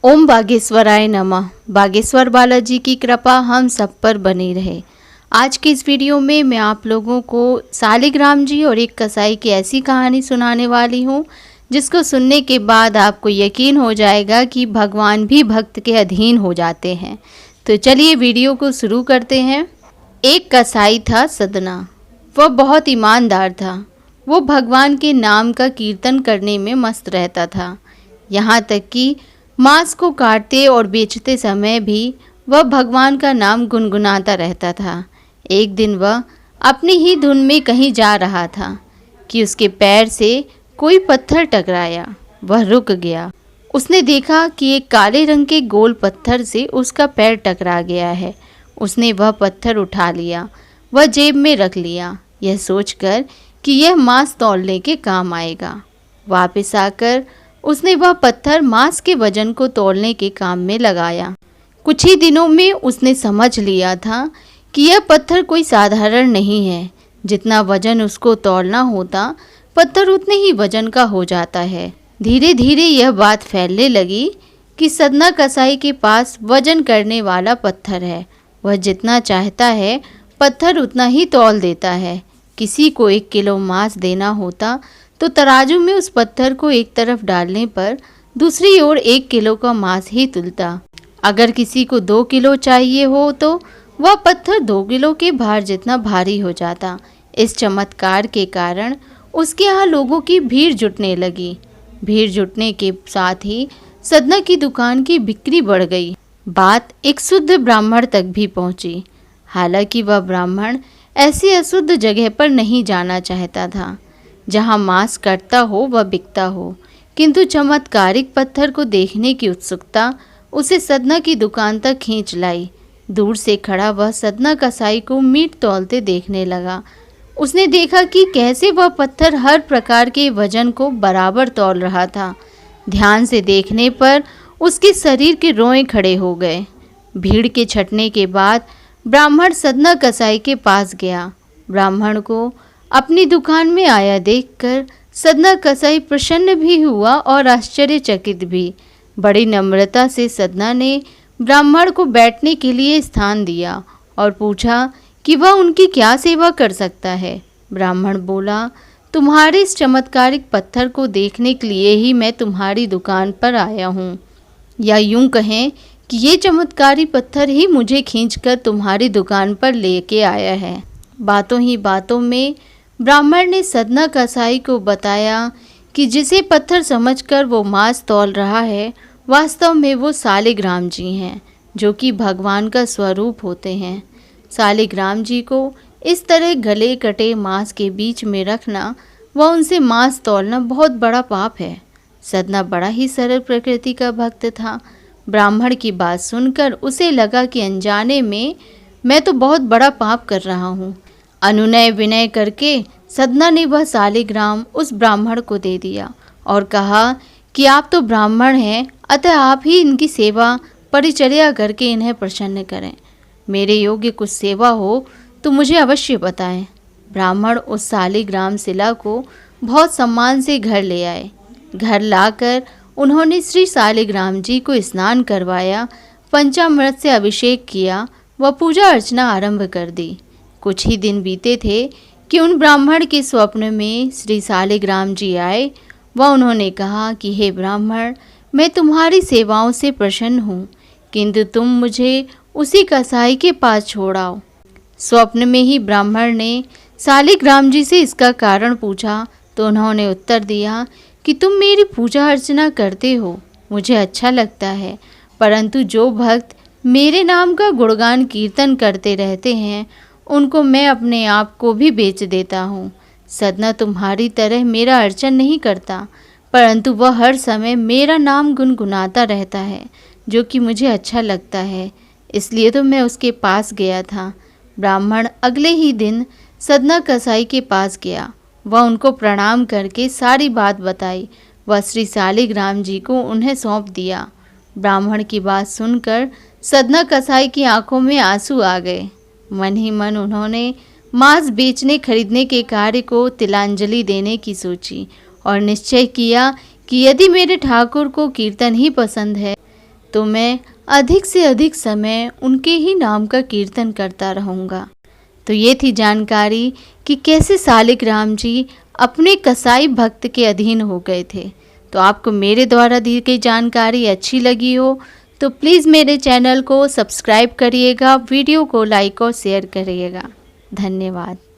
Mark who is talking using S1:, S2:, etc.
S1: ओम बागेश्वराय नमः। बागेश्वर बालाजी की कृपा हम सब पर बनी रहे। आज की इस वीडियो में मैं आप लोगों को सालिग्राम जी और एक कसाई की ऐसी कहानी सुनाने वाली हूँ जिसको सुनने के बाद आपको यकीन हो जाएगा कि भगवान भी भक्त के अधीन हो जाते हैं। तो चलिए वीडियो को शुरू करते हैं। एक कसाई था सदना। वह बहुत ईमानदार था। वो भगवान के नाम का कीर्तन करने में मस्त रहता था। यहाँ तक कि मांस को काटते और बेचते समय भी वह भगवान का नाम गुनगुनाता रहता था। एक दिन वह अपनी ही धुन में कहीं जा रहा था कि उसके पैर से कोई पत्थर टकराया। वह रुक गया। उसने देखा कि एक काले रंग के गोल पत्थर से उसका पैर टकरा गया है। उसने वह पत्थर उठा लिया, वह जेब में रख लिया, यह सोचकर कि यह मांस तौलने के काम आएगा। वापस आकर उसने वह पत्थर मांस के वजन को तौलने के काम में लगाया। कुछ ही दिनों में उसने समझ लिया था कि यह पत्थर कोई साधारण नहीं है। जितना वजन उसको तौलना होता, पत्थर उतने ही वजन का हो जाता है। धीरे धीरे यह बात फैलने लगी कि सदना कसाई के पास वजन करने वाला पत्थर है। वह जितना चाहता है पत्थर उतना ही तौल देता है। किसी को 1 किलो मांस देना होता तो तराजू में उस पत्थर को एक तरफ डालने पर दूसरी ओर 1 किलो का मांस ही तुलता। अगर किसी को 2 किलो चाहिए हो तो वह पत्थर 2 किलो के भार जितना भारी हो जाता। इस चमत्कार के कारण उसके यहाँ लोगों की भीड़ जुटने लगी। भीड़ जुटने के साथ ही सदना की दुकान की बिक्री बढ़ गई। बात एक शुद्ध ब्राह्मण तक भी पहुंची। हालांकि वह ब्राह्मण ऐसी अशुद्ध जगह पर नहीं जाना चाहता था जहां मांस कटता हो व बिकता हो, किंतु चमत्कारिक पत्थर को देखने की उत्सुकता उसे सदना की दुकान तक खींच लाई। दूर से खड़ा वह सदना कसाई को मीट तौलते देखने लगा। उसने देखा कि कैसे वह पत्थर हर प्रकार के वजन को बराबर तौल रहा था। ध्यान से देखने पर उसके शरीर के रोएं खड़े हो गए। भीड़ के छटने के बाद ब्राह्मण सदना कसाई के पास गया। ब्राह्मण को अपनी दुकान में आया देखकर सदना कसाई प्रसन्न भी हुआ और आश्चर्यचकित भी। बड़ी नम्रता से सदना ने ब्राह्मण को बैठने के लिए स्थान दिया और पूछा कि वह उनकी क्या सेवा कर सकता है। ब्राह्मण बोला, तुम्हारे इस चमत्कारिक पत्थर को देखने के लिए ही मैं तुम्हारी दुकान पर आया हूँ, या यूं कहें कि ये चमत्कारी पत्थर ही मुझे खींचकर तुम्हारी दुकान पर लेके आया है। बातों ही बातों में ब्राह्मण ने सदना कसाई को बताया कि जिसे पत्थर समझकर वो मांस तौल रहा है, वास्तव में वो सालिग्राम जी हैं, जो कि भगवान का स्वरूप होते हैं। सालिग्राम जी को इस तरह गले कटे मांस के बीच में रखना व उनसे मांस तौलना बहुत बड़ा पाप है। सदना बड़ा ही सरल प्रकृति का भक्त था। ब्राह्मण की बात सुनकर उसे लगा कि अनजाने में मैं तो बहुत बड़ा पाप कर रहा हूँ। अनुनय विनय करके सदना ने वह सालिग्राम उस ब्राह्मण को दे दिया और कहा कि आप तो ब्राह्मण हैं, अतः आप ही इनकी सेवा परिचर्या करके इन्हें प्रसन्न करें। मेरे योग्य कुछ सेवा हो तो मुझे अवश्य बताएं। ब्राह्मण उस सालिग्राम शिला को बहुत सम्मान से घर ले आए। घर लाकर उन्होंने श्री सालिग्राम जी को स्नान करवाया, पंचामृत से अभिषेक किया व पूजा अर्चना आरंभ कर दी। कुछ ही दिन बीते थे कि उन ब्राह्मण के स्वप्न में श्री सालिग्राम जी आए व उन्होंने कहा कि हे ब्राह्मण, मैं तुम्हारी सेवाओं से प्रसन्न हूँ, किंतु तुम मुझे उसी कसाई के पास छोड़ाओ। स्वप्न में ही ब्राह्मण ने सालिग्राम जी से इसका कारण पूछा तो उन्होंने उत्तर दिया कि तुम मेरी पूजा अर्चना करते हो, मुझे अच्छा लगता है, परंतु जो भक्त मेरे नाम का गुणगान कीर्तन करते रहते हैं उनको मैं अपने आप को भी बेच देता हूँ। सदना तुम्हारी तरह मेरा अर्चन नहीं करता, परंतु वह हर समय मेरा नाम गुनगुनाता रहता है, जो कि मुझे अच्छा लगता है, इसलिए तो मैं उसके पास गया था। ब्राह्मण अगले ही दिन सदना कसाई के पास गया। वह उनको प्रणाम करके सारी बात बताई। वह श्री सालिग्राम जी को उन्हें सौंप दिया। ब्राह्मण की बात सुनकर सदना कसाई की आंखों में आंसू आ गए। मन ही मन उन्होंने मांस बेचने खरीदने के कार्य को तिलांजलि देने की सोची और निश्चय किया कि यदि मेरे ठाकुर को कीर्तन ही पसंद है तो मैं अधिक से अधिक समय उनके ही नाम का कीर्तन करता रहूँगा। तो ये थी जानकारी कि कैसे सालिग्राम जी अपने कसाई भक्त के अधीन हो गए थे। तो आपको मेरे द्वारा दी गई जानकारी अच्छी लगी हो तो प्लीज़ मेरे चैनल को सब्सक्राइब करिएगा, वीडियो को लाइक और शेयर करिएगा। धन्यवाद।